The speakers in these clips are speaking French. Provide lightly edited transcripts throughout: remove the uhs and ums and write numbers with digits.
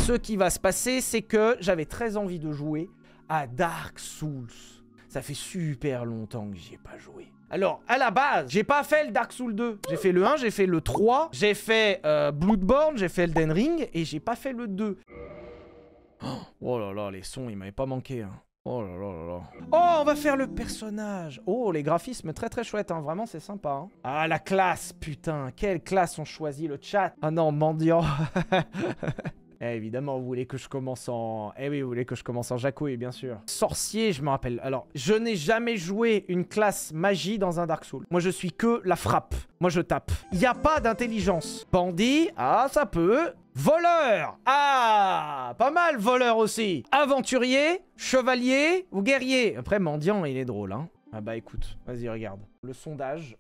Ce qui va se passer, c'est que j'avais très envie de jouer à Dark Souls. Ça fait super longtemps que j'y ai pas joué. Alors, à la base, j'ai pas fait le Dark Souls 2. J'ai fait le 1, j'ai fait le 3, j'ai fait Bloodborne, j'ai fait Elden Ring, et j'ai pas fait le 2. Oh là là, les sons, ils m'avaient pas manqué, hein. Oh là là là là. Oh, on va faire le personnage. Oh, les graphismes très très chouettes, hein. Vraiment, c'est sympa, hein. Ah, la classe, putain. Quelle classe on choisit, le chat. Ah non, mendiant. Eh, évidemment, vous voulez que je commence en... Eh oui, vous voulez que je commence en Jacouille, bien sûr. Sorcier, je me rappelle. Alors, je n'ai jamais joué une classe magie dans un Dark Souls. Moi, je suis que la frappe. Moi, je tape. Il n'y a pas d'intelligence. Bandit, ah, ça peut. Voleur, ah, pas mal, voleur aussi. Aventurier, chevalier ou guerrier. Après, mendiant, il est drôle, hein. Ah bah écoute, vas-y, regarde. Le sondage,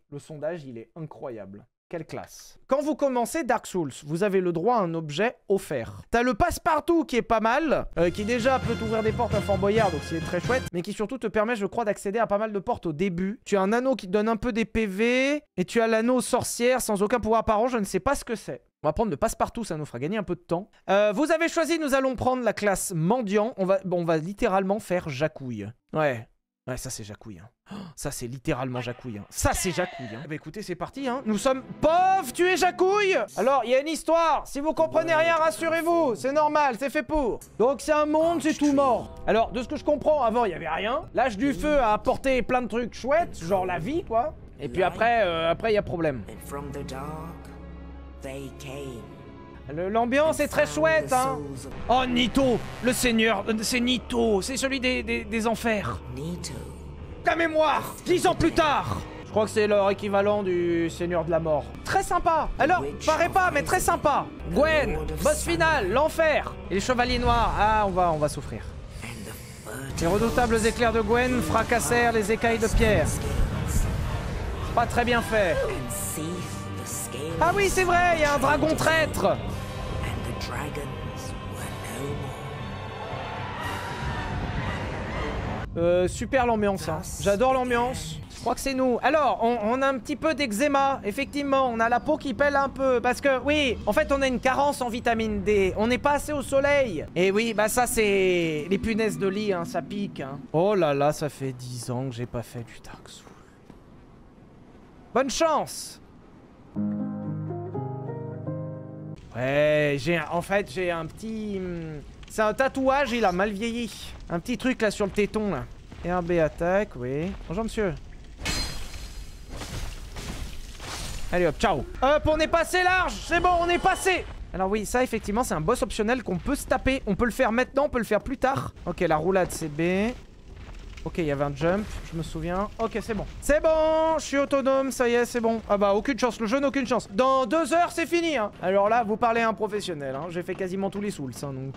il est incroyable. Quelle classe. Quand vous commencez Dark Souls, vous avez le droit à un objet offert. T'as le passe-partout qui est pas mal, qui déjà peut t'ouvrir des portes à Fort Boyard, donc c'est très chouette, mais qui surtout te permet, je crois, d'accéder à pas mal de portes au début. Tu as un anneau qui te donne un peu des PV, et tu as l'anneau sorcière sans aucun pouvoir apparent, je ne sais pas ce que c'est. On va prendre le passe-partout, ça nous fera gagner un peu de temps. Vous avez choisi, nous allons prendre la classe mendiant. On va littéralement faire Jacouille. Ouais, ça c'est Jacouille, hein. Ça c'est littéralement Jacouille, hein. Ça c'est Jacouille, hein. Bah écoutez, c'est parti, hein. Nous sommes... Pauvre, tu es Jacouille. Alors, il y a une histoire. Si vous comprenez rien, rassurez-vous. C'est normal, c'est fait pour. Donc c'est un monde, c'est tout mort. Alors, de ce que je comprends, avant, il y avait rien. L'âge du feu a apporté plein de trucs chouettes, genre la vie, quoi. Et puis après, il y a problème. L'ambiance est très chouette, hein. Oh, Nito, le seigneur, c'est Nito, c'est celui des enfers. La mémoire, 10 ans plus tard. Je crois que c'est leur équivalent du seigneur de la mort. Très sympa. Alors, paraît pas, mais très sympa. Gwen, boss final, l'enfer. Et les chevaliers noirs, ah, on va souffrir. Les redoutables éclairs de Gwen fracassèrent les écailles de pierre. Pas très bien fait. Ah oui, c'est vrai, il y a un dragon traître. Super l'ambiance, hein. J'adore l'ambiance. Je crois que c'est nous. Alors, on a un petit peu d'eczéma. Effectivement, on a la peau qui pèle un peu. Parce que, oui, en fait, on a une carence en vitamine D. On n'est pas assez au soleil. Et oui, bah ça, c'est... Les punaises de lit, hein, ça pique, hein. Oh là là, ça fait 10 ans que j'ai pas fait du Dark Souls. Bonne chance. Ouais, en fait, j'ai un petit... C'est un tatouage, il a mal vieilli. Un petit truc là sur le téton là. RB attaque, oui. Bonjour monsieur. Allez hop, ciao. Hop, on est passé large, c'est bon, on est passé. Alors oui, ça effectivement c'est un boss optionnel qu'on peut se taper. On peut le faire maintenant, on peut le faire plus tard. Ok, la roulade c'est B. Ok, il y avait un jump, je me souviens. Ok, c'est bon. C'est bon, je suis autonome, ça y est, c'est bon. Ah bah, aucune chance, le jeu n'a aucune chance. Dans 2 heures, c'est fini, hein. Alors là, vous parlez à un professionnel, hein. J'ai fait quasiment tous les souls, hein, donc...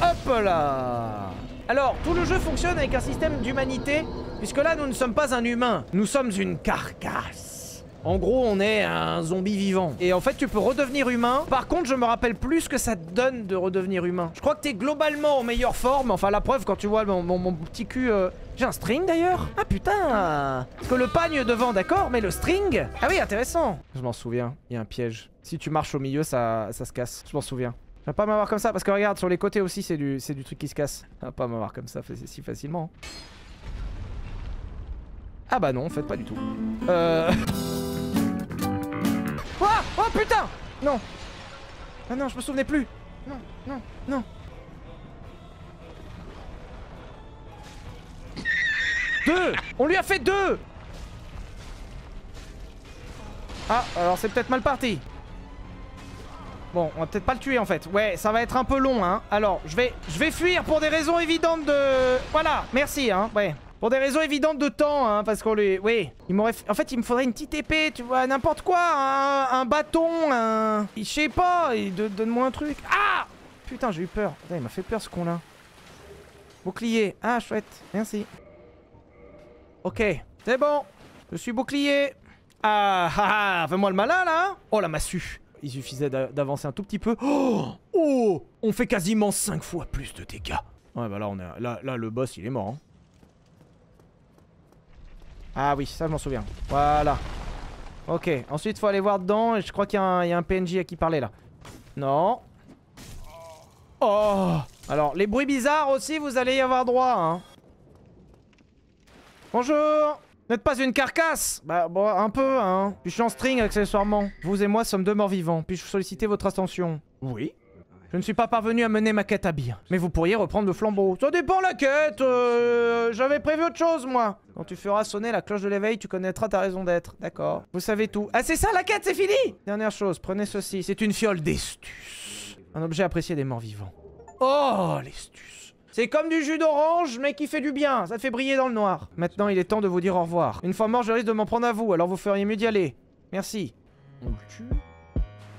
Hop là. Alors, tout le jeu fonctionne avec un système d'humanité, puisque là, nous ne sommes pas un humain. Nous sommes une carcasse. En gros, on est un zombie vivant. Et en fait, tu peux redevenir humain. Par contre, je me rappelle plus ce que ça te donne de redevenir humain. Je crois que t'es globalement en meilleure forme. Enfin, la preuve, quand tu vois mon petit cul... J'ai un string, d'ailleurs. Ah, putain. Parce que le pagne devant, d'accord, mais le string... Ah oui, intéressant. Je m'en souviens. Il y a un piège. Si tu marches au milieu, ça se casse. Je m'en souviens. Je vais pas m'avoir comme ça, parce que regarde, sur les côtés aussi, c'est du truc qui se casse. Je vais pas m'avoir comme ça si facilement. Ah bah non, en fait, pas du tout. Ah, oh putain. Non. Ah non, je me souvenais plus. Non, non, non. 2. On lui a fait 2. Ah, alors c'est peut-être mal parti. Bon, on va peut-être pas le tuer en fait. Ouais, ça va être un peu long, hein. Alors, je vais fuir pour des raisons évidentes de... Voilà, merci, hein, ouais. Pour des raisons évidentes de temps, hein, parce qu'on les... Oui, il m'aurait... En fait, il me faudrait une petite épée, tu vois, n'importe quoi, un bâton, un... Je sais pas, donne-moi un truc. Ah. Putain, j'ai eu peur. Putain, il m'a fait peur, ce con-là. Bouclier. Ah, chouette, merci. Ok, c'est bon. Je suis bouclier. Ah, fais-moi le malin, là. Oh, la massue. Il suffisait d'avancer un tout petit peu. Oh, on fait quasiment 5 fois plus de dégâts. Ouais, bah là, on est... Là, le boss, il est mort, hein. Ah oui, ça je m'en souviens. Voilà. Ok, ensuite, faut aller voir dedans. Et je crois qu'il y a un PNJ à qui parler, là. Non. Oh! Alors, les bruits bizarres aussi, vous allez y avoir droit, hein. Bonjour! N'êtes pas une carcasse? Bah, bon, un peu, hein. Puis je suis en string, accessoirement. Vous et moi sommes deux morts vivants. Puis-je solliciter votre attention? Oui. Je ne suis pas parvenu à mener ma quête à bien. Mais vous pourriez reprendre le flambeau. Ça dépend la quête. J'avais prévu autre chose, moi. Quand tu feras sonner la cloche de l'éveil, tu connaîtras ta raison d'être. D'accord. Vous savez tout. Ah, c'est ça la quête, c'est fini! Dernière chose, prenez ceci. C'est une fiole d'estus. Un objet apprécié des morts vivants. Oh, l'estus. C'est comme du jus d'orange, mais qui fait du bien. Ça fait briller dans le noir. Maintenant, il est temps de vous dire au revoir. Une fois mort, je risque de m'en prendre à vous, alors vous feriez mieux d'y aller. Merci. On le tue.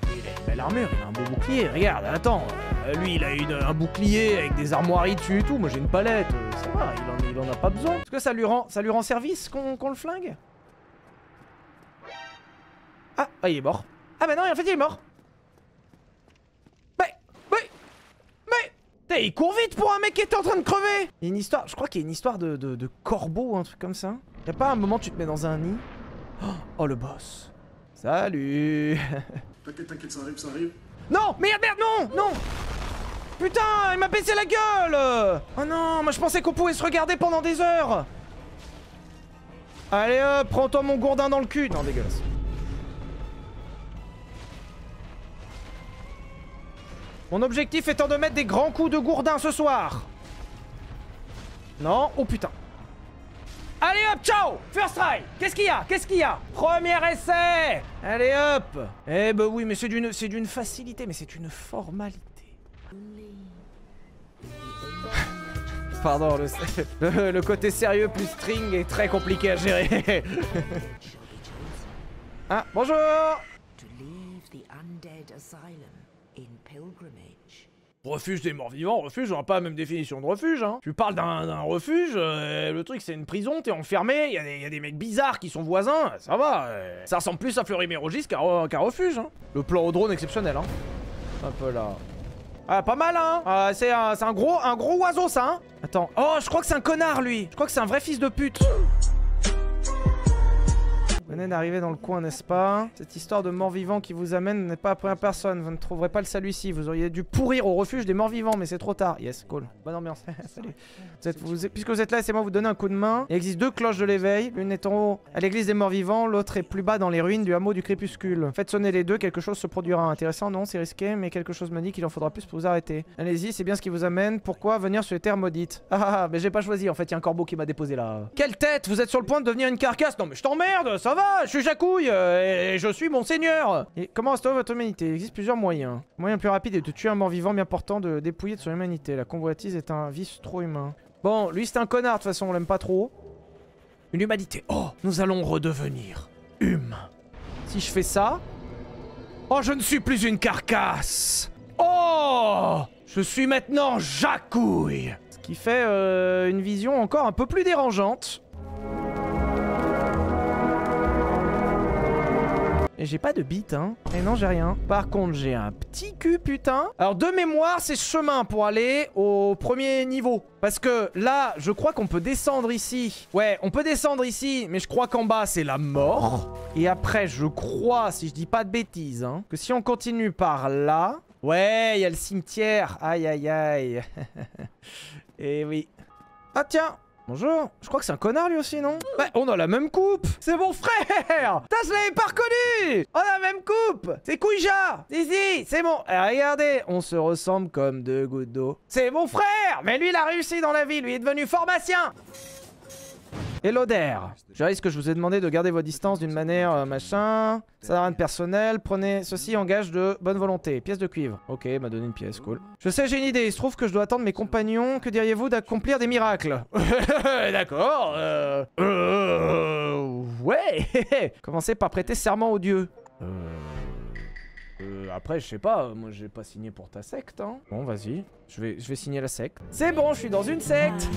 Il a une belle armure, il a un beau bouclier. Regarde, attends. Lui, il a un bouclier avec des armoiries dessus et tout. Moi, j'ai une palette. Ça va, il en a pas besoin. Est-ce que ça lui rend service qu'on le flingue? Ah, il est mort. Ah bah non, en fait, il est mort. Il court vite pour un mec qui était en train de crever. Il y a une histoire, je crois qu'il y a une histoire de corbeau, un truc comme ça. Y'a pas un moment où tu te mets dans un nid? Oh, le boss. Salut. T'inquiète, ça arrive. Non, merde, non. Putain, il m'a baissé la gueule. Oh non, moi je pensais qu'on pouvait se regarder pendant des heures. Allez hop, prends-toi mon gourdin dans le cul. Non, dégueulasse. Mon objectif étant de mettre des grands coups de gourdin ce soir. Non, oh putain. Allez hop, ciao. First try. Qu'est-ce qu'il y a? Premier essai. Allez hop. Eh bah oui, mais c'est d'une facilité, mais c'est une formalité. Pardon, le côté sérieux plus string est très compliqué à gérer. Ah, bonjour. Refuge des morts vivants, refuge, on n'a pas la même définition de refuge, hein. Tu parles d'un refuge, le truc c'est une prison, t'es enfermé, il y a des mecs bizarres qui sont voisins, ça va. Ça ressemble plus à Fleury-Mérogis qu'un refuge, hein. Le plan au drone exceptionnel, hein. Un peu là. Ah, pas mal, hein. C'est un gros oiseau, ça, hein. Attends, oh, je crois que c'est un connard, lui. Je crois que c'est un vrai fils de pute. Vous venez d'arriver dans le coin, n'est-ce pas? Cette histoire de mort-vivant qui vous amène n'est pas la première personne. Vous ne trouverez pas le salut ici. Vous auriez dû pourrir au refuge des morts-vivants, mais c'est trop tard. Yes, cool. Bonne ambiance. Salut. Puisque vous êtes là, laissez-moi vous donner un coup de main. Il existe deux cloches de l'éveil. L'une est en haut à l'église des morts-vivants, l'autre est plus bas dans les ruines du hameau du crépuscule. Faites sonner les deux, quelque chose se produira. Intéressant, non, c'est risqué, mais quelque chose me dit qu'il en faudra plus pour vous arrêter. Allez-y, c'est bien ce qui vous amène. Pourquoi venir sur les terres maudites? Mais j'ai pas choisi, en fait, il y a un corbeau qui m'a déposé là. Quelle tête! Vous êtes sur le point de devenir une carcasse? Non mais je t'emmerde, ça va, je suis Jacouille et je suis mon seigneur. Et comment restaurer votre humanité? Il existe plusieurs moyens. Le moyen le plus rapide est de tuer un mort-vivant, bien important de dépouiller de son humanité. La convoitise est un vice trop humain. Bon, lui c'est un connard, de toute façon, on l'aime pas trop. Une humanité. Oh, nous allons redevenir humains. Si je fais ça... Oh, je ne suis plus une carcasse. Oh, je suis maintenant Jacouille. Ce qui fait une vision encore un peu plus dérangeante. Et j'ai pas de bite, hein. Et non, j'ai rien. Par contre, j'ai un petit cul, putain. Alors, de mémoire, c'est chemin pour aller au premier niveau. Parce que là, je crois qu'on peut descendre ici. Ouais, on peut descendre ici, mais je crois qu'en bas, c'est la mort. Et après, je crois, si je dis pas de bêtises, hein, que si on continue par là... Ouais, il y a le cimetière. Aïe, aïe, aïe. Et oui. Ah, tiens. Bonjour, je crois que c'est un connard lui aussi, non? Ouais, on a la même coupe. C'est mon frère. Putain, je l'avais pas reconnu. On a la même coupe. C'est Kouija. Si, c'est bon. Regardez, on se ressemble comme deux gouttes d'eau. C'est mon frère. Mais lui, il a réussi dans la vie. Lui est devenu pharmacien. Hello there. Je réalise que je vous ai demandé de garder vos distances d'une manière machin. Ça n'a rien de personnel. Prenez ceci en gage de bonne volonté. Pièce de cuivre. Ok, il m'a donné une pièce, cool. Je sais, j'ai une idée. Il se trouve que je dois attendre mes compagnons. Que diriez-vous d'accomplir des miracles? D'accord. Ouais. Commencez par prêter serment aux dieux. Après, je sais pas, moi j'ai pas signé pour ta secte, hein. Bon, vas-y, je vais signer la secte. C'est bon, je suis dans une secte.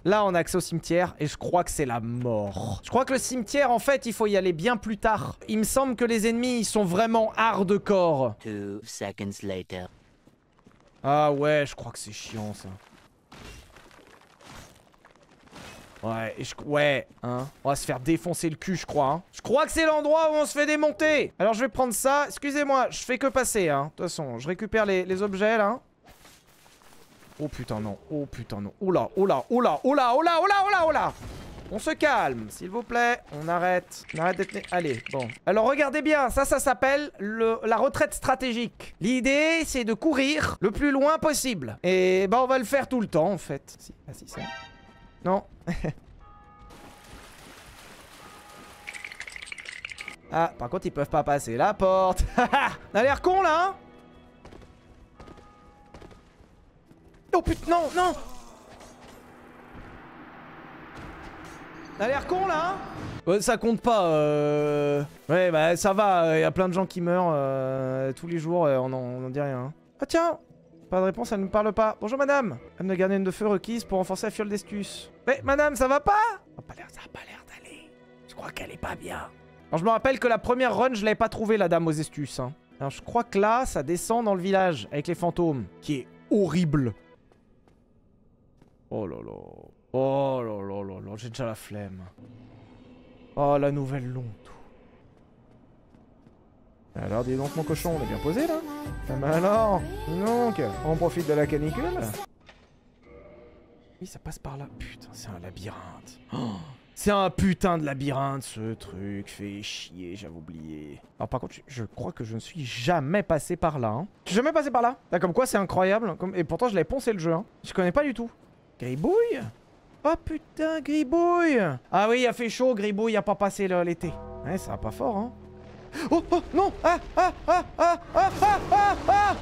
Là, on a accès au cimetière et je crois que c'est la mort. Je crois que le cimetière, en fait, il faut y aller bien plus tard. Il me semble que les ennemis, ils sont vraiment hardcore. 2 seconds later. Ah ouais, je crois que c'est chiant, ça. Ouais, ouais, hein. On va se faire défoncer le cul, je crois. Hein. Je crois que c'est l'endroit où on se fait démonter. Alors, je vais prendre ça. Excusez-moi, je fais que passer, hein. De toute façon, je récupère les objets, là. Oh putain, non. Oh putain, non. Oula, oula, oula, oula, oula, oula, oula, oula. On se calme, s'il vous plaît. On arrête. On arrête d'être... Allez, bon. Alors, regardez bien. Ça s'appelle la retraite stratégique. L'idée, c'est de courir le plus loin possible. Et bah, on va le faire tout le temps, en fait. Si, ah, si, ça... Non. Ah, par contre, ils peuvent pas passer la porte. On a l'air con, là, hein. Oh putain, non, non. On a l'air con, là, hein. Ça compte pas, Ouais, bah, ça va. Y a plein de gens qui meurent tous les jours. On en dit rien. Ah, tiens. Pas de réponse, elle ne parle pas. Bonjour madame. Âme de gardienne de feu requise pour renforcer la fiole d'Estus. Mais madame, ça va pas? Ça a pas l'air d'aller. Je crois qu'elle est pas bien. Alors je me rappelle que la première run, je l'avais pas trouvée la dame aux Estus. Hein. Alors je crois que là, ça descend dans le village avec les fantômes. Qui est horrible. Oh là là. Oh là là là là, j'ai déjà la flemme. Oh la nouvelle longue. Alors dis donc mon cochon, on est bien posé là. Ah bah alors, donc, on profite de la canicule. Oui, ça passe par là. Putain, c'est un labyrinthe. Oh, c'est un putain de labyrinthe ce truc. Fait chier, j'avais oublié. Alors par contre, je crois que je ne suis jamais passé par là. Hein. Je suis jamais passé par là. Là, comme quoi c'est incroyable. Et pourtant je l'avais poncé le jeu. Hein. Je connais pas du tout. Gribouille? Oh putain, Gribouille! Ah oui, il a fait chaud, Gribouille a pas passé l'été. Ouais, ça va pas fort, hein. Oh, oh, non! Ah, ah, ah, ah, ah, ah, ah, ah!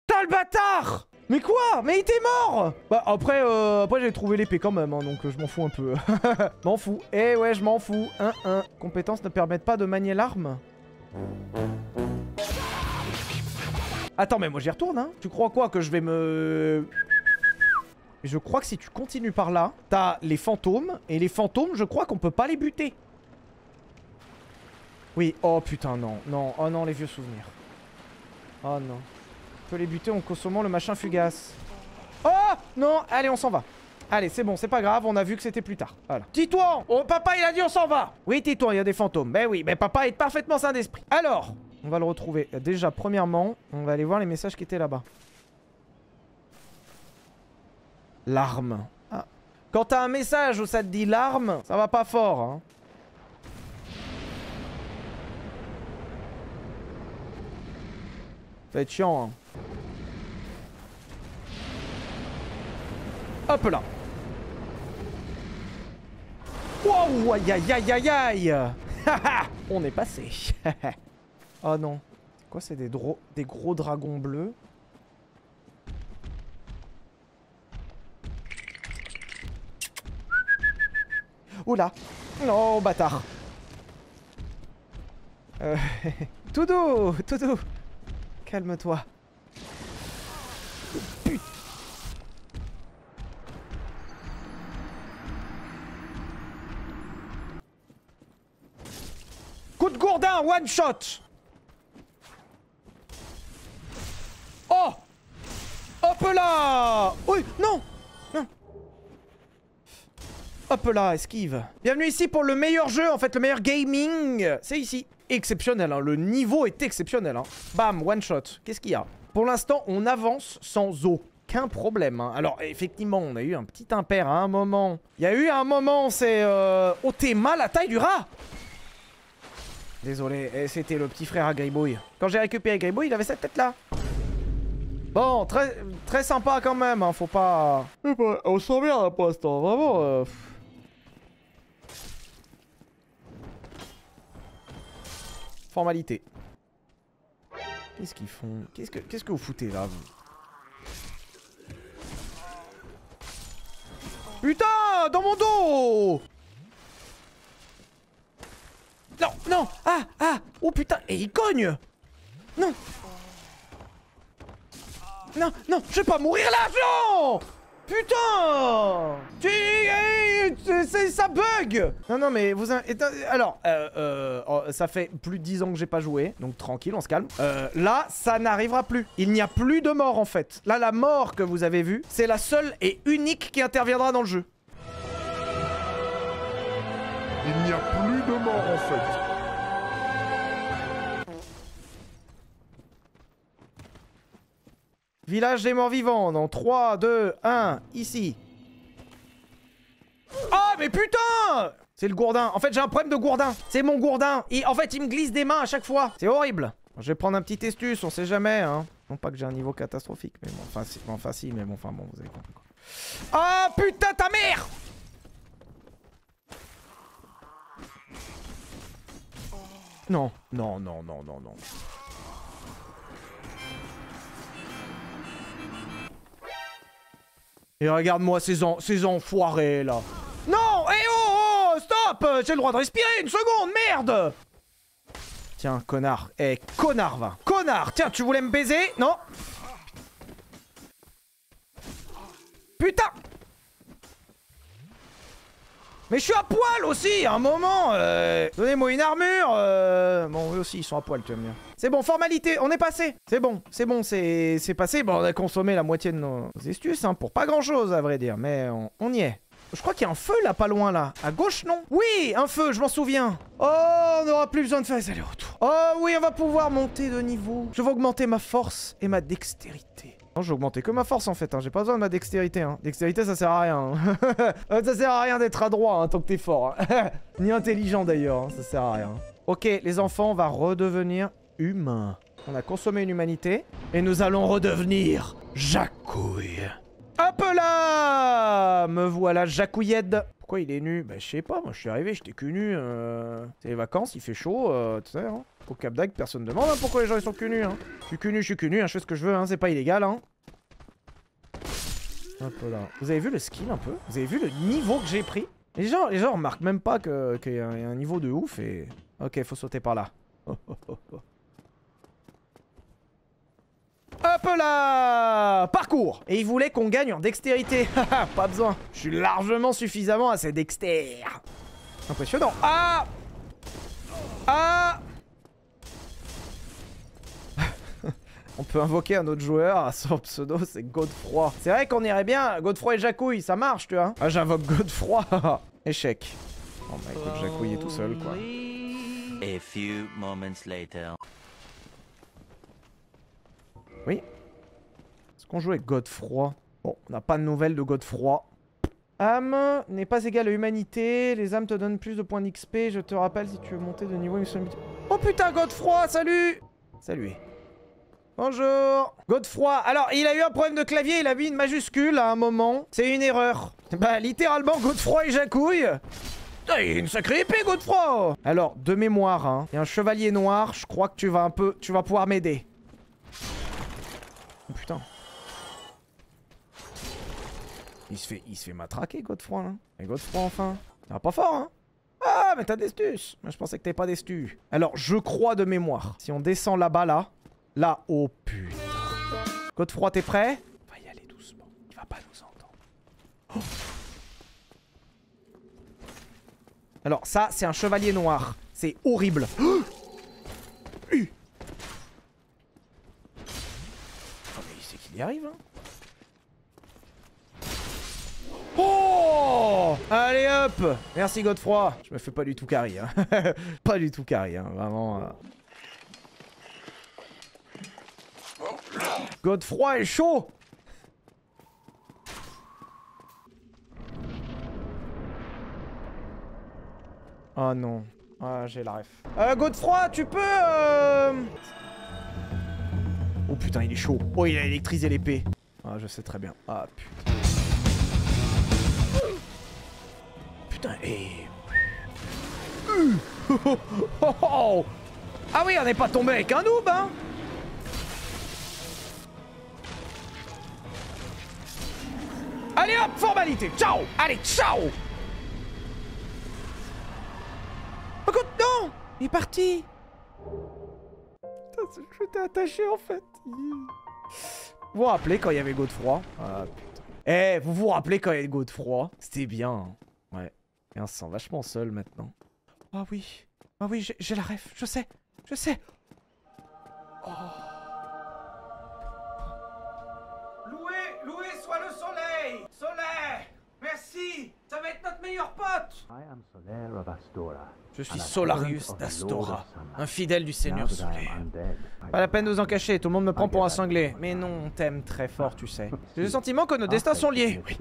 Putain, le bâtard! Mais quoi? Mais il était mort! Bah, après j'ai trouvé l'épée quand même, hein, donc je m'en fous un peu. M'en fous. Eh ouais, je m'en fous. Compétences ne permettent pas de manier l'arme. Attends, mais moi j'y retourne, hein. Tu crois quoi? Que je vais me... Je crois que si tu continues par là, t'as les fantômes. Et les fantômes, je crois qu'on peut pas les buter. Oui, oh putain, non. Non, oh non, les vieux souvenirs. Oh non. On peut les buter en consommant le machin fugace. Oh non, allez, on s'en va. Allez, c'est bon, c'est pas grave, on a vu que c'était plus tard. Voilà. Tis-toi! Oh, papa, il a dit on s'en va! Oui, tis-toi, il y a des fantômes. Ben oui, mais papa est parfaitement sain d'esprit. Alors, on va le retrouver. Déjà, premièrement, on va aller voir les messages qui étaient là-bas. L'arme. Ah. Quand t'as un message où ça te dit l'arme, ça va pas fort, hein. Ça va être chiant, hein. Hop là. Wow, aïe aïe aïe aïe aïe. On est passé. Oh non. Quoi, c'est des gros dragons bleus? Oula. Non, bâtard. Tout doux, tout doux. Calme-toi. Putain. Coup de gourdin, one shot. Oh. Hop là. Oui, non. Non. Hop là, esquive. Bienvenue ici pour le meilleur jeu, en fait, le meilleur gaming. C'est ici. Exceptionnel, hein. Le niveau est exceptionnel. Hein. Bam, one shot. Qu'est-ce qu'il y a? Pour l'instant, on avance sans aucun problème. Hein. Alors, effectivement, on a eu un petit impair à un moment. Il y a eu un moment, c'est... Oh, t'es mal la taille du rat. Désolé, c'était le petit frère à Gribouille. Quand j'ai récupéré Gribouille, il avait cette tête-là. Bon, très sympa quand même, hein. Faut pas... On s'emmerde pour l'instant, vraiment... Formalité. Qu'est-ce qu'ils font? Qu'est-ce que vous foutez là, vous? Putain! Dans mon dos! Non, non! Ah, ah! Oh putain! Et il cogne! Non! Non, non! Je vais pas mourir là, non! Putain! Ça bug! Non, mais vous... Alors, ça fait plus de 10 ans que j'ai pas joué, donc tranquille, on se calme. Là, ça n'arrivera plus. Il n'y a plus de mort, en fait. Là, la mort que vous avez vue, c'est la seule et unique qui interviendra dans le jeu. Il n'y a plus de mort, en fait. Village des morts vivants, dans 3, 2, 1, ici. Oh, mais putain! C'est le gourdin. En fait, j'ai un problème de gourdin. C'est mon gourdin. En fait, il me glisse des mains à chaque fois. C'est horrible. Je vais prendre un petit testus, on sait jamais, hein. Non pas que j'ai un niveau catastrophique, mais bon, enfin si, mais bon, vous avez compris quoi. Ah, oh, putain, ta mère! Non. Et regarde-moi ces enfoirés, là. Non! Eh oh, stop! J'ai le droit de respirer, une seconde, merde! Tiens, connard. Eh, connard, va. Connard! Tiens, tu voulais me baiser? Non? Putain! Mais je suis à poil aussi, à un moment. Donnez-moi une armure. Bon, eux aussi, ils sont à poil, tu vas me dire. C'est bon, formalité, on est passé. C'est bon, c'est passé. Bon, on a consommé la moitié de nos astuces, hein, pour pas grand-chose, à vrai dire. Mais on y est. Je crois qu'il y a un feu, là, pas loin, là. À gauche, non? Oui, un feu, je m'en souviens. Oh, on n'aura plus besoin de faire les allers-retours. Oh, oui, on va pouvoir monter de niveau. Je vais augmenter ma force et ma dextérité. Non, j'ai augmenté que ma force en fait, hein. J'ai pas besoin de ma dextérité, hein. Dextérité ça sert à rien, hein. Ça sert à rien d'être adroit, hein, tant que t'es fort, hein. Ni intelligent d'ailleurs, hein. Ça sert à rien. Ok, les enfants, on va redevenir humains. On a consommé une humanité, et nous allons redevenir jacouille. Hop là! Me voilà jacouillette. Pourquoi il est nu? Bah je sais pas, moi je suis arrivé, j'étais cul nu. C'est les vacances, il fait chaud, tu sais, hein. Au Cap d'Agde, personne ne demande hein, pourquoi les gens ils sont cul nus. Hein. Je suis cul nu, hein, je fais ce que je veux, hein, c'est pas illégal. Hein. Hop là. Vous avez vu le skill un peu? Vous avez vu le niveau que j'ai pris? Les gens remarquent même pas qu'il y a un niveau de ouf et... Ok, faut sauter par là. Hop là! Parcours! Et il voulait qu'on gagne en dextérité. Pas besoin. Je suis largement suffisamment assez dextère. Impressionnant. Ah! On peut invoquer un autre joueur, son pseudo c'est Godefroy. C'est vrai qu'on irait bien, Godefroy et Jacouille, ça marche tu vois. Ah j'invoque Godefroy. Échec. Oh bah écoute, Jacouille est tout seul quoi. A few moments later. Oui. Est-ce qu'on joue avec Godefroy? Bon, on n'a pas de nouvelles de Godefroy. Âme n'est pas égale à humanité. Les âmes te donnent plus de points d'XP. Je te rappelle si tu veux monter de niveau. Oh putain, Godefroy, salut! Salut. Bonjour. Godefroy. Alors, il a eu un problème de clavier. Il a mis une majuscule à un moment. C'est une erreur. Bah, littéralement, Godefroy et Jacouille. Putain, il a une sacrée épée, Godefroy. Alors, de mémoire, hein. Il y a un chevalier noir. Je crois que tu vas pouvoir m'aider. Oh, putain. Il se fait matraquer, Godefroy, là. Et Godefroy, enfin. Ça va pas fort, hein. Ah, mais t'as des stus. Moi, je pensais que t'avais pas des stus. Alors, je crois de mémoire. Si on descend là-bas, là. Là, oh putain. Godefroy, t'es prêt? On va y aller doucement. Il va pas nous entendre. Oh. Alors, ça, c'est un chevalier noir. C'est horrible. Oh, mais il sait qu'il y arrive, hein. Oh! Allez hop! Merci Godefroy. Je me fais pas du tout carry, hein. Pas du tout carry, hein. Vraiment. Godefroy est chaud! Oh non. Ah, j'ai la ref. Godefroy, tu peux... Oh putain, il est chaud. Oh, il a électrisé l'épée. Ah, je sais très bien. Ah, putain. Putain, et... Ah oui, on n'est pas tombé avec un noob, hein. Allez hop, formalité. Ciao. Allez, ciao. Oh god, non. Il est parti. Putain, je t'ai attaché en fait. Vous vous rappelez quand il y avait Godefroy? Ah putain. Eh, vous vous rappelez quand il y a Godefroy? C'était bien. Hein. Ouais. Et on se sent vachement seul maintenant. Ah oui. Ah oui, j'ai la ref. Je sais. Je sais. Oh. Loué, soit le soleil. Soleil. Merci. Ça va être notre meilleur pote. Je suis Solarius d'Astora, un fidèle du Seigneur Soleil. Pas la peine de vous en cacher, tout le monde me prend pour un cinglé. Mais non, on t'aime très fort, tu sais. J'ai le sentiment que nos destins sont liés. Oui,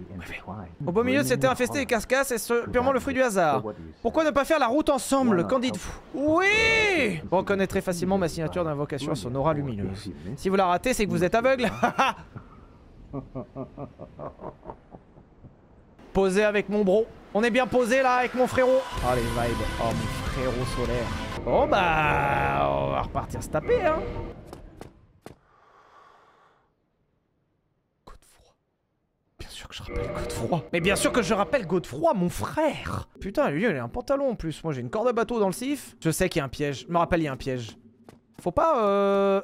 au beau milieu, c'était infesté et casse-casse, et c'est purement le fruit du hasard. Pourquoi ne pas faire la route ensemble? Qu'en dites-vous? Oui! Vous reconnaîtrez facilement ma signature d'invocation à son aura lumineuse. Si vous la ratez, c'est que vous êtes aveugle. Posé avec mon bro. On est bien posé là avec mon frérot. Oh les vibes. Oh mon frérot solaire. Bon bah on va repartir se taper hein. Godefroy. Bien sûr que je rappelle Godefroy. Mais bien sûr que je rappelle Godefroy, mon frère. Putain lui il a un pantalon en plus. Moi j'ai une corde à bateau dans le sif. Je sais qu'il y a un piège. Je me rappelle il y a un piège. Faut pas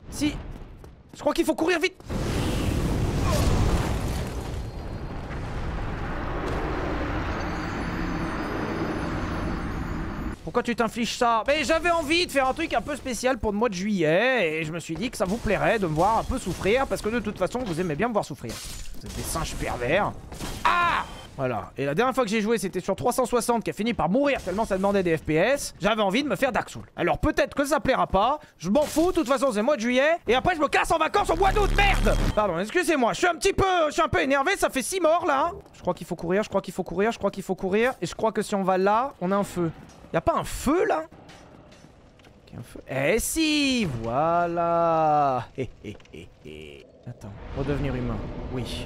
Si. Je crois qu'il faut courir vite. Pourquoi tu t'infliges ça? Mais j'avais envie de faire un truc un peu spécial pour le mois de juillet et je me suis dit que ça vous plairait de me voir un peu souffrir parce que de toute façon vous aimez bien me voir souffrir. Vous êtes des singes pervers. Ah! Voilà. Et la dernière fois que j'ai joué c'était sur 360 qui a fini par mourir tellement ça demandait des FPS. J'avais envie de me faire Dark Souls. Alors peut-être que ça plaira pas. Je m'en fous. De toute façon c'est le mois de juillet. Et après je me casse en vacances au mois d'août. Merde! Pardon, excusez-moi. Je suis un peu énervé. Ça fait 6 morts là. Je crois qu'il faut courir. Je crois qu'il faut courir. Je crois qu'il faut courir. Et je crois que si on va là, on a un feu. Y'a pas un feu là? Un feu. Eh si, voilà. Attends, redevenir humain. Oui.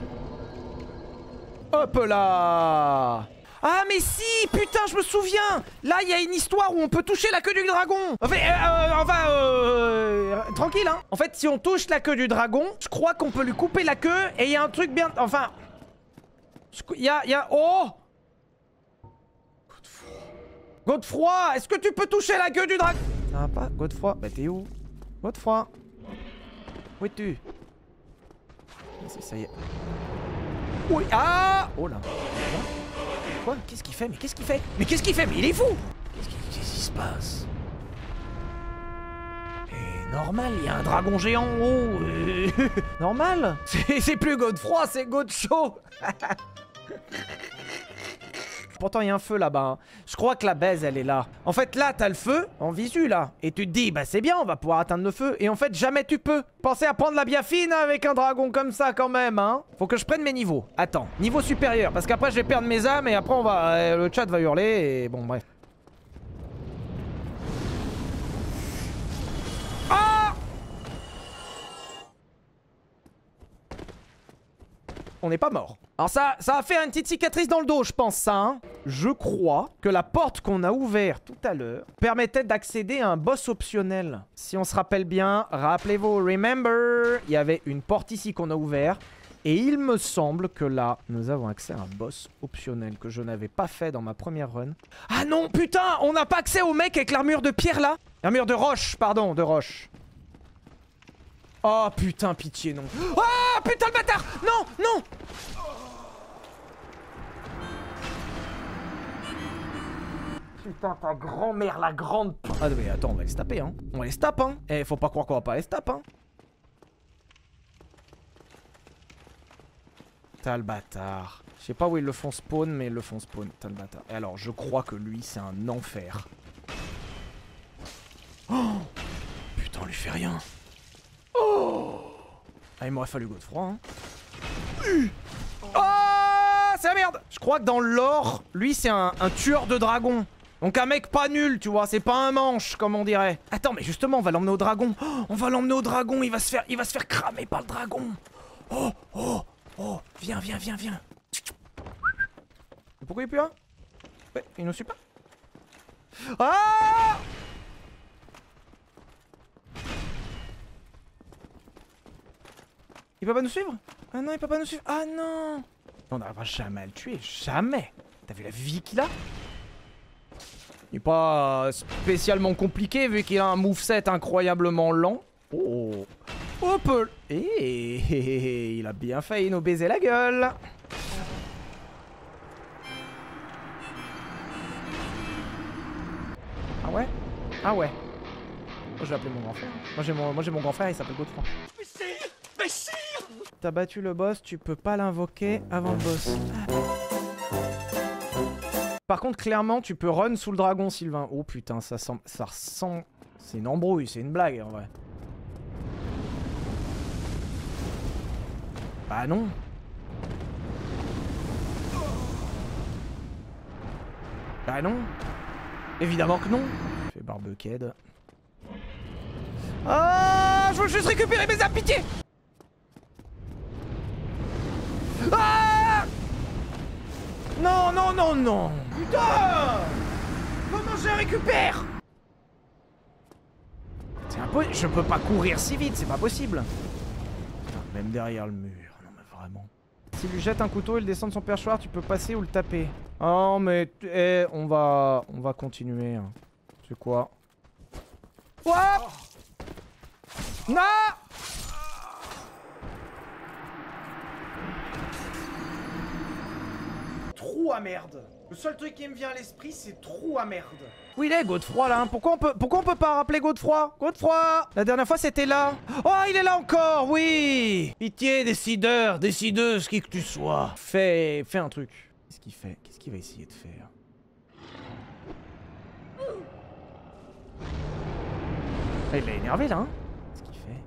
Hop là. Ah mais si, putain, je me souviens. Là, il y a une histoire où on peut toucher la queue du dragon. Tranquille, hein. En fait, si on touche la queue du dragon, je crois qu'on peut lui couper la queue et il y a un truc bien... Enfin... Il y a... Oh! Godefroy, est-ce que tu peux toucher la queue du dragon? Ça va pas? Godefroy, bah t'es où? Godefroy. Où es-tu? Ça y est. Oui, ah! Oh là. Quoi? Qu'est-ce qu'il fait? Mais qu'est-ce qu'il fait? Mais qu'est-ce qu'il fait? Mais il est fou! Qu'est-ce qui se passe? Normal, il y a un dragon géant en haut. Normal. C'est plus Godefroy, c'est Godcho. Pourtant il y a un feu là-bas hein. Je crois que la baise elle est là. En fait là t'as le feu en visu là. Et tu te dis bah c'est bien on va pouvoir atteindre le feu. Et en fait jamais tu peux. Pensez à prendre la biafine avec un dragon comme ça quand même hein. Faut que je prenne mes niveaux. Attends, niveau supérieur. Parce qu'après je vais perdre mes âmes et après on va... le chat va hurler et bon bref. Ah! On n'est pas mort. Alors ça a fait une petite cicatrice dans le dos, je pense ça. Hein. Je crois que la porte qu'on a ouverte tout à l'heure permettait d'accéder à un boss optionnel. Si on se rappelle bien, rappelez-vous, remember, il y avait une porte ici qu'on a ouverte. Et il me semble que là, nous avons accès à un boss optionnel que je n'avais pas fait dans ma première run. Ah non, putain, on n'a pas accès au mec avec l'armure de pierre là? L'armure de roche, pardon, de roche. Oh putain, pitié, non. Oh putain, le bâtard! Non, non! Putain, ta grand-mère, la grande... Ah mais attends, on va les se taper, hein. On va les se taper, hein. Eh, faut pas croire qu'on va pas les se taper, hein. T'as le bâtard. Je sais pas où ils le font spawn, mais ils le font spawn. T'as le bâtard. Et alors, je crois que lui, c'est un enfer. Oh! Putain, on lui fait rien. Oh! Ah, il m'aurait fallu Godefroy, hein. Oh! C'est la merde! Je crois que dans l'or, lui, c'est un tueur de dragons. Donc un mec pas nul, tu vois, c'est pas un manche, comme on dirait. Attends, mais justement, on va l'emmener au dragon. Oh, on va l'emmener au dragon, il va se faire cramer par le dragon. Oh, oh, oh, viens, viens, viens, viens. Pourquoi il est plus là? Ouais, il nous suit pas. Ah! Il peut pas nous suivre? Ah non, il peut pas nous suivre. Ah non! On n'arrivera jamais à le tuer, jamais. T'as vu la vie qu'il a? Il est pas spécialement compliqué vu qu'il a un moveset incroyablement lent. Oh. Hop. Et il a bien failli nous baiser la gueule. Ah ouais? Ah ouais. Oh, je vais appeler mon grand frère. Moi j'ai mon grand frère, il s'appelle Godefroy. T'as battu le boss, tu peux pas l'invoquer avant le boss. Par contre, clairement, tu peux run sous le dragon, Sylvain. Oh putain, ça ressemble... C'est une embrouille, c'est une blague en vrai. Bah non. Bah non. Évidemment que non. Fais barbecade. Ah, je veux juste récupérer mes âmes, pitié. Ah! Non, non, non, non. Putain! Comment je récupère? C'est impossible. Je peux pas courir si vite, c'est pas possible. Putain, même derrière le mur. Non mais vraiment. S'il lui jette un couteau, il descend de son perchoir, tu peux passer ou le taper. Oh mais... on va continuer. Hein. C'est quoi? What? Non! Trou à merde. Le seul truc qui me vient à l'esprit, c'est trou à merde. Où il est, Godefroy, là? Pourquoi on peut pas rappeler Godefroy? Godefroy! La dernière fois, c'était là. Oh, il est là encore, oui! Pitié, décideur, décideuse, qui que tu sois. Fais un truc. Qu'est-ce qu'il fait? Qu'est-ce qu'il va essayer de faire? Ah, il l'a énervé, là, hein? Qu'est-ce qu'il fait?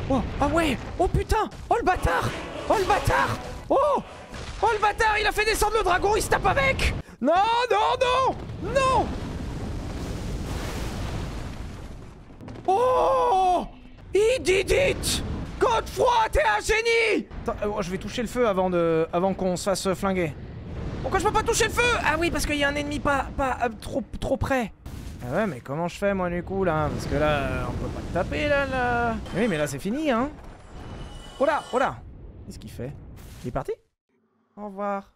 Oh, ah ouais! Oh, putain! Oh, le bâtard! Oh, le bâtard! Oh! Oh le bâtard, il a fait descendre le dragon, il se tape avec! Non, non, non! Non! Oh! He did it! Godefroy, t'es un génie! Attends, je vais toucher le feu avant qu'on se fasse flinguer. Pourquoi je peux pas toucher le feu? Ah oui, parce qu'il y a un ennemi pas trop près. Ah ouais, mais comment je fais moi du coup là? Parce que là, on peut pas te taper là. Oui, mais là c'est fini, hein. Oh là, oh là! Qu'est-ce qu'il fait? Il est parti? Au revoir.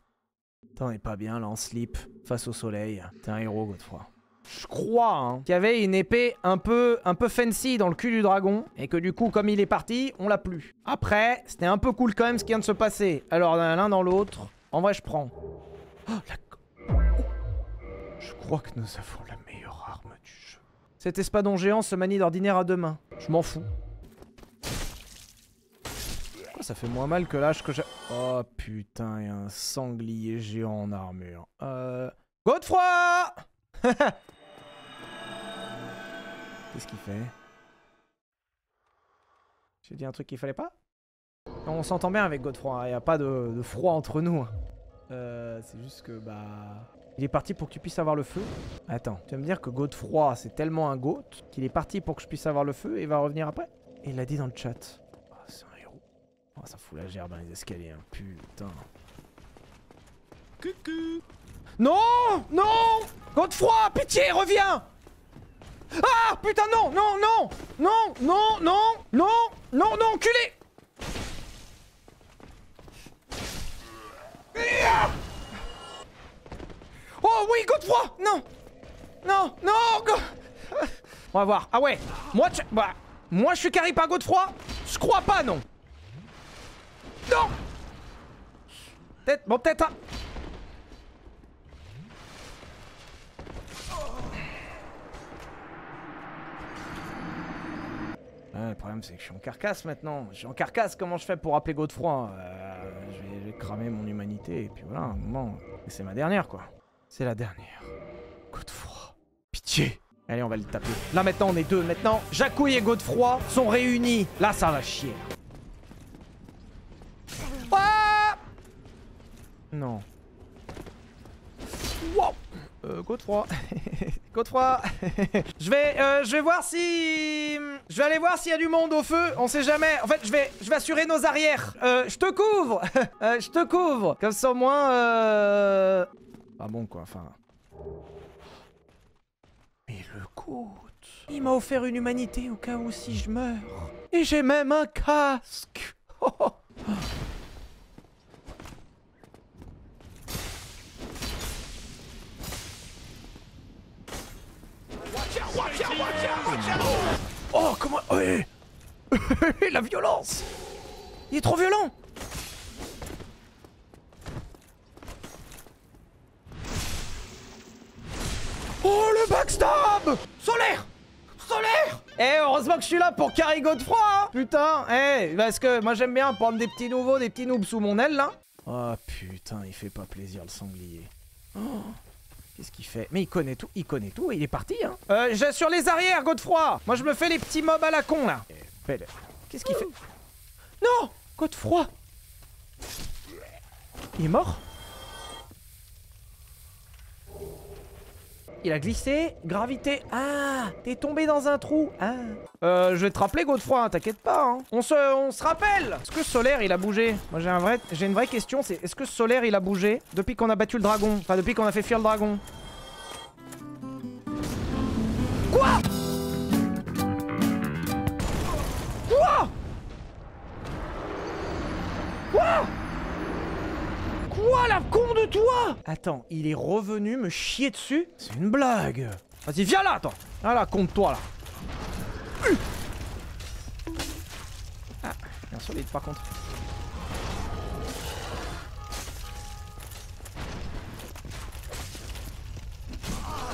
T'en es pas bien là en slip, face au soleil. T'es un héros, Godefroy. Je crois hein, qu'il y avait une épée un peu fancy dans le cul du dragon. Et que du coup, comme il est parti, on l'a plus. Après, c'était un peu cool quand même ce qui vient de se passer. Alors l'un dans l'autre, en vrai je prends. Oh, je crois que nous avons la meilleure arme du jeu. Cet espadon géant se manie d'ordinaire à deux mains. Je m'en fous. Ça fait moins mal que l'âge que j'ai... Oh putain, il y a un sanglier géant en armure. Godefroy! Qu'est-ce qu'il fait? J'ai dit un truc qu'il fallait pas? Non, on s'entend bien avec Godefroy, il n'y a pas de froid entre nous. C'est juste que bah... Il est parti pour que tu puisses avoir le feu. Attends, tu vas me dire que Godefroy c'est tellement un goat qu'il est parti pour que je puisse avoir le feu et il va revenir après? Et il l'a dit dans le chat. Oh, ça fout la gerbe dans les escaliers, hein. Putain. Coucou. Non! Non! Godefroy, pitié, reviens! Ah! Putain, non! Non, non! Non! Non! Non! Non! Non, non, enculé! Oh oui, Godefroy! Non! Non! Non! On va voir. Ah ouais! Moi, je suis carré par Godefroy? Je crois pas, non! Non! Peut-être, bon peut-être. Le problème c'est que je suis en carcasse maintenant. Je suis en carcasse, comment je fais pour appeler Godefroy? Je vais cramer mon humanité et puis voilà, un moment. Et c'est ma dernière quoi. C'est la dernière. Godefroy. Pitié. Allez, on va le taper. Là maintenant on est deux. Maintenant, Jacouille et Godefroy sont réunis. Là ça va chier. Ah! Non. Wow. Godefroy. Godefroy. je vais voir si... Je vais aller voir s'il y a du monde au feu. On sait jamais. En fait, je vais assurer nos arrières. Je te couvre. Je te couvre. Comme ça au moins... Ah bon quoi, enfin... Mais le goût... Il m'a offert une humanité au cas où si je meurs. Et j'ai même un casque. Oh, comment... Ouais. La violence! Il est trop violent! Oh, le backstab! Solaire! Solaire! Eh, heureusement que je suis là pour carry Godefroy, hein. Putain, parce que moi j'aime bien prendre des petits nouveaux, des petits noobs sous mon aile, là. Oh putain, il fait pas plaisir le sanglier. Oh, qu'est-ce qu'il fait? Mais il connaît tout, il est parti, hein. Sur les arrières, Godefroy. Moi je me fais les petits mobs à la con, là. Qu'est-ce qu'il fait? Non! Godefroy! Il est mort? Il a glissé, gravité. Ah, t'es tombé dans un trou. Ah. Je vais te rappeler, Godefroy, hein, t'inquiète pas. Hein. On se rappelle. Est-ce que Solaire, il a bougé? Moi, j'ai une vraie question, c'est est-ce que Solaire, il a bougé depuis qu'on a battu le dragon? Enfin, depuis qu'on a fait fuir le dragon. Quoi? Quoi? Quoi? Quoi, la con de toi? Attends, il est revenu me chier dessus? C'est une blague. Vas-y, viens là, attends. Ah là, compte-toi, là. Ah, bien solide, par contre.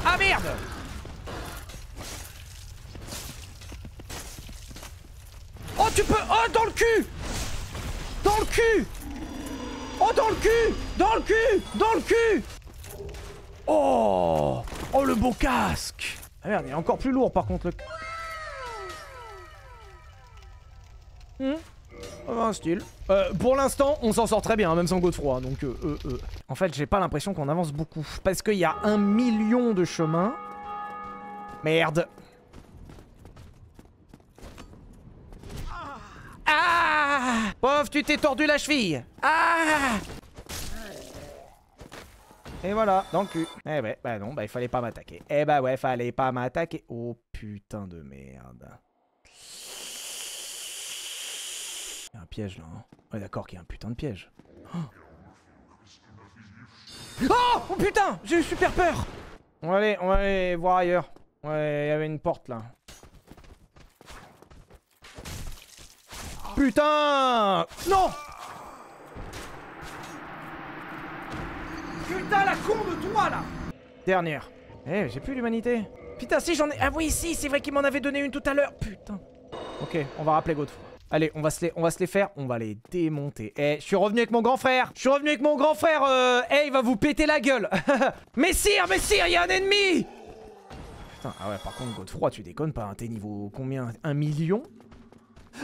Ah, merde! Oh, tu peux... Oh, dans le cul! Dans le cul! Oh, dans le cul! Dans le cul! Dans le cul! Oh! Oh, le beau casque! Ah merde, il est encore plus lourd par contre le... Un style. Pour l'instant, on s'en sort très bien, même sans Godefroy, donc En fait, j'ai pas l'impression qu'on avance beaucoup. Parce qu'il y a 1 million de chemins. Merde. Ah! Pauvre, tu t'es tordu la cheville. Ah! Et voilà, dans le cul. Eh ouais, bah non, bah il fallait pas m'attaquer. Eh bah ouais, fallait pas m'attaquer. Oh putain de merde. Il y a un piège là. Hein. Ouais, d'accord qu'il y a un putain de piège. Oh, oh putain, j'ai eu super peur. On va aller voir ailleurs. Ouais, il y avait une porte là. Putain! Non! Putain, la con de toi, là! Dernière. Eh, j'ai plus l'humanité. Putain, si, j'en ai... Ah oui, si, c'est vrai qu'il m'en avait donné une tout à l'heure. Putain. Ok, on va rappeler Godefroy. Allez, on va se les faire. On va les démonter. Eh, je suis revenu avec mon grand frère. Il va vous péter la gueule. Mais sire, il y a un ennemi! Putain, ah ouais, par contre, Godefroy, tu déconnes pas. Hein. T'es niveau combien? 1 million?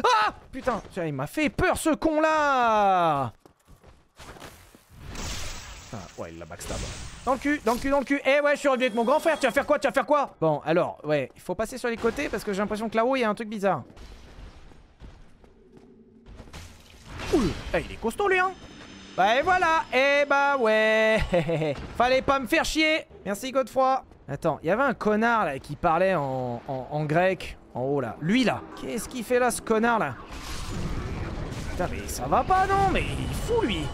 Ah! Putain, tiens, il m'a fait peur ce con là! Ah, ouais, il l'a backstab. Dans le cul. Eh ouais, je suis revenu avec mon grand frère, tu vas faire quoi? Bon, alors, ouais, il faut passer sur les côtés parce que j'ai l'impression que là-haut, il y a un truc bizarre. Ouh, eh, il est costaud lui, hein? Bah et voilà, eh bah ouais. Fallait pas me faire chier. Merci Godefroy. Attends, il y avait un connard là qui parlait en grec. En haut là, lui là, qu'est-ce qu'il fait là ce connard là? Putain mais ça va pas non, mais il est fou lui.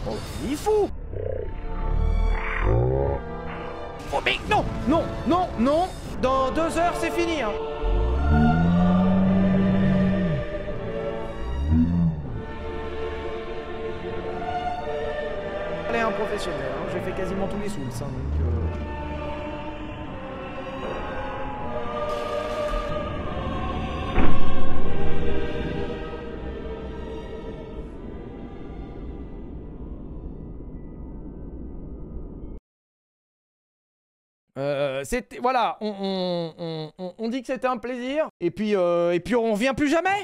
Oh il est fou. Oh mais non, dans 2 heures c'est fini hein. Allez un professionnel, hein. J'ai fait quasiment tous les souls hein, donc voilà, on dit que c'était un plaisir, et puis on revient plus jamais.